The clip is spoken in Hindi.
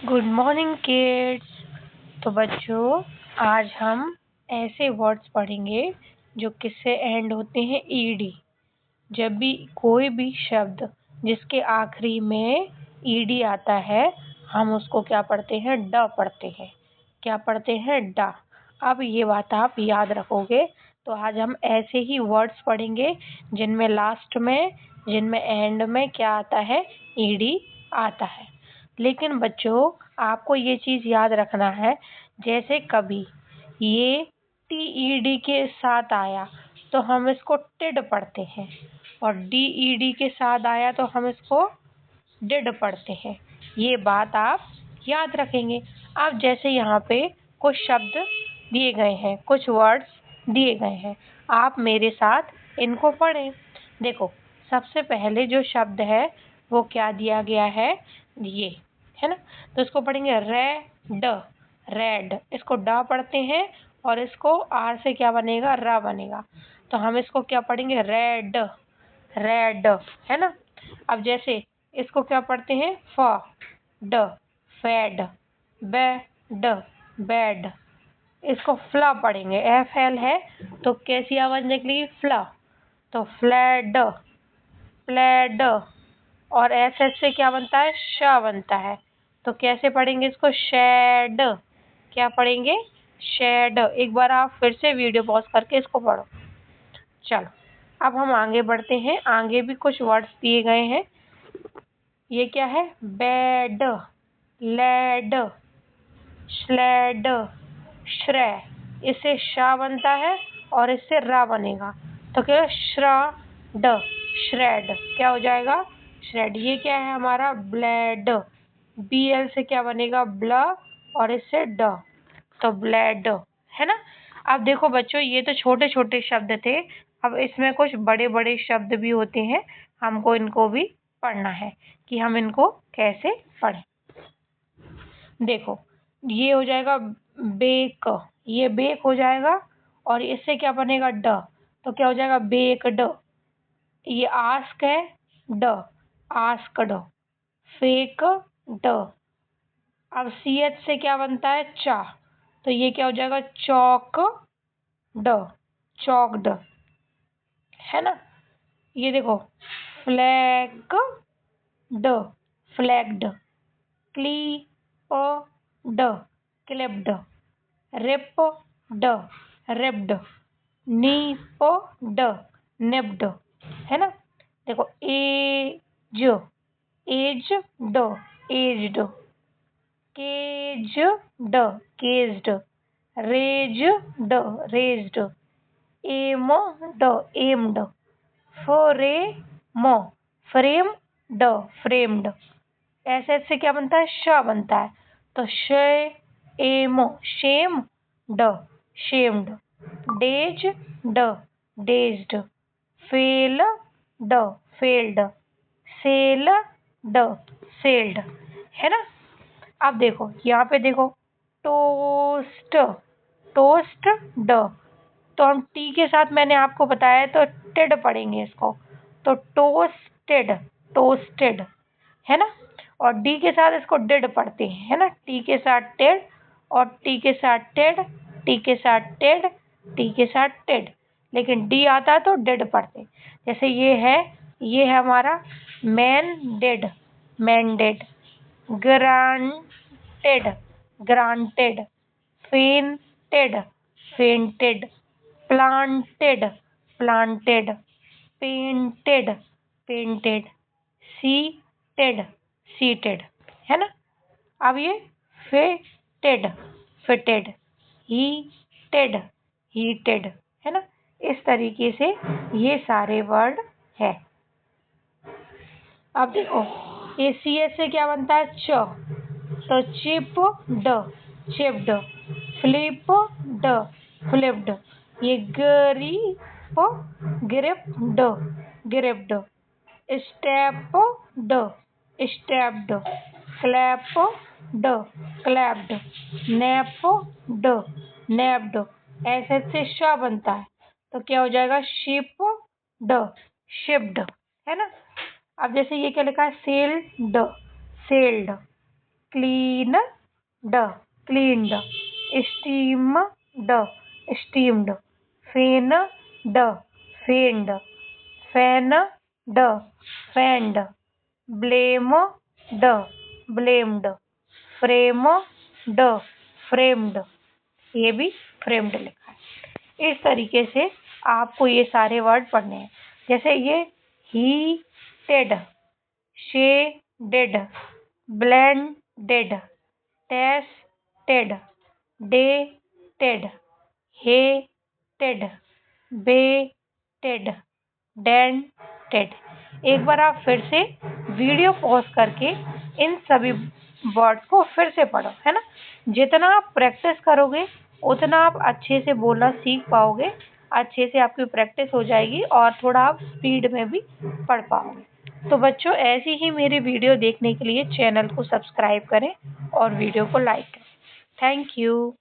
Good morning kids. तो बच्चों, आज हम ऐसे वर्ड्स पढ़ेंगे जो किससे एंड होते हैं ईडी। जब भी कोई भी शब्द जिसके आखिरी में ईडी आता है, हम उसको क्या पढ़ते हैं? ड पढ़ते हैं। क्या पढ़ते हैं? ड। अब ये बात आप याद रखोगे। तो आज हम ऐसे ही वर्ड्स पढ़ेंगे जिनमें लास्ट में, जिनमें एंड में क्या आता है? ईडी आता है। लेकिन बच्चों, आपको ये चीज़ याद रखना है, जैसे कभी ये टीईडी के साथ आया तो हम इसको टिड पढ़ते हैं, और डीईडी के साथ आया तो हम इसको डिड पढ़ते हैं। ये बात आप याद रखेंगे। अब जैसे यहाँ पे कुछ शब्द दिए गए हैं, कुछ वर्ड्स दिए गए हैं, आप मेरे साथ इनको पढ़ें। देखो, सबसे पहले जो शब्द है वो क्या दिया गया है? ये है ना। तो इसको पढ़ेंगे रेड। रेड, इसको ड पढ़ते हैं और इसको आर से क्या बनेगा? र बनेगा। तो हम इसको क्या पढ़ेंगे? रेड। रेड, है ना। अब जैसे इसको क्या पढ़ते हैं? फ ड, फैड। Bed, bed. इसको फ्ला पढ़ेंगे, एफ एल है तो कैसी आवाज निकलेगी? फ्ला। तो फ्लैड, प्लेड। और एस एच से क्या बनता है? श बनता है। तो कैसे पढ़ेंगे इसको? शेड। क्या पढ़ेंगे? शेड। एक बार आप फिर से वीडियो पॉज करके इसको पढ़ो। चलो, अब हम आगे बढ़ते हैं। आगे भी कुछ वर्ड्स दिए गए हैं। ये क्या है? बेड, लेड, स्लेड, श्रे। इससे श बनता है और इससे रा बनेगा। तो क्या है? श्रड, श्रेड। क्या हो जाएगा? श्रेड। ये क्या है हमारा? ब्लेड। बी एल से क्या बनेगा? ब्ल, और इससे ड, तो ब्लेड, है ना। अब देखो बच्चों, ये तो छोटे छोटे शब्द थे। अब इसमें कुछ बड़े बड़े शब्द भी होते हैं, हमको इनको भी पढ़ना है कि हम इनको कैसे पढ़ें। देखो, ये हो जाएगा बेक, ये बेक हो जाएगा और इससे क्या बनेगा? ड। तो क्या हो जाएगा? बेकड। ये आस्क है, ड, आस्कड। फेक, ड। अब सी एच से क्या बनता है? चा। तो ये क्या हो जाएगा? चौक, ड, चौकड, है ना। ये देखो, फ्लैग, ड, फ्लैग्ड। क्लीप, ड, क्लिप्ड। रिप, ड, रिप्ड। नीप, ड, निप्ड, है ना। देखो, एज, एज, ड, एज्ड। केज, ड, केज्ड। रेज, ड, रेज्ड। एम, ड, एम्ड। फ्रेम, फ्रेम, ड, फ्रेम्ड। ऐसे से क्या बनता है? श बनता है। तो श एम, शेम, ड, शेम्ड। डेज, ड, डेज्ड। फेल, ड, फेल्ड। सेल, ड, सेल्ड, है ना। अब देखो, यहाँ पे देखो, टोस्ट, टोस्ट, ड। तो हम टी के साथ, मैंने आपको बताया, तो टेड पढ़ेंगे इसको। तो टोस्टेड, टोस्टेड, है ना। और डी के साथ इसको डिड पढ़ते हैं, है ना। टी के साथ टेड, और टी के साथ टेड, टी के साथ टेड, टी के साथ टेड। लेकिन डी आता है तो डिड पढ़ते। जैसे ये है हमारा mended, mended. Granted, granted. Fainted, fainted. Planted, planted. Painted, painted. Seated, seated, है ना। अब ये फिटेड, फिटेड। हीटेड, हीटेड, है ना। इस तरीके से ये सारे वर्ड है। अब देखो, ये सी एस से क्या बनता है? च। तो चिप, ड, चिप्ड। फ्लिप, ड, फ्लिप्ड। ये ग्रिप, ग्रिप्ड, ग्रिप्ड। स्टेप, ड, स्टेप्ड। क्लैप, ड, क्लैप्ड। नैप, ड, नैप्ड। ऐसे से श बनता है। तो क्या हो जाएगा? शिप, ड, शिप्ड, है ना। अब जैसे ये क्या लिखा है? Sailed, sailed. क्लीन ड क्लीनड, स्टीम्ड स्टीम्ड, फेन ड फेन्ड, फैन ड फैंड, ब्लेम ड ब्लेम्ड, फ्रेम ड फ्रेम्ड, ये भी फ्रेम्ड लिखा है। इस तरीके से आपको ये सारे वर्ड पढ़ने हैं। जैसे ये heated, shaded, blended, tested, dated, hated, baited, dented. एक बार आप फिर से वीडियो पॉज करके इन सभी वर्ड्स को फिर से पढ़ो, है ना। जितना आप प्रैक्टिस करोगे उतना आप अच्छे से बोलना सीख पाओगे, अच्छे से आपकी प्रैक्टिस हो जाएगी और थोड़ा आप स्पीड में भी पढ़ पाओगे। तो बच्चों, ऐसी ही मेरी वीडियो देखने के लिए चैनल को सब्सक्राइब करें और वीडियो को लाइक करें। Thank you.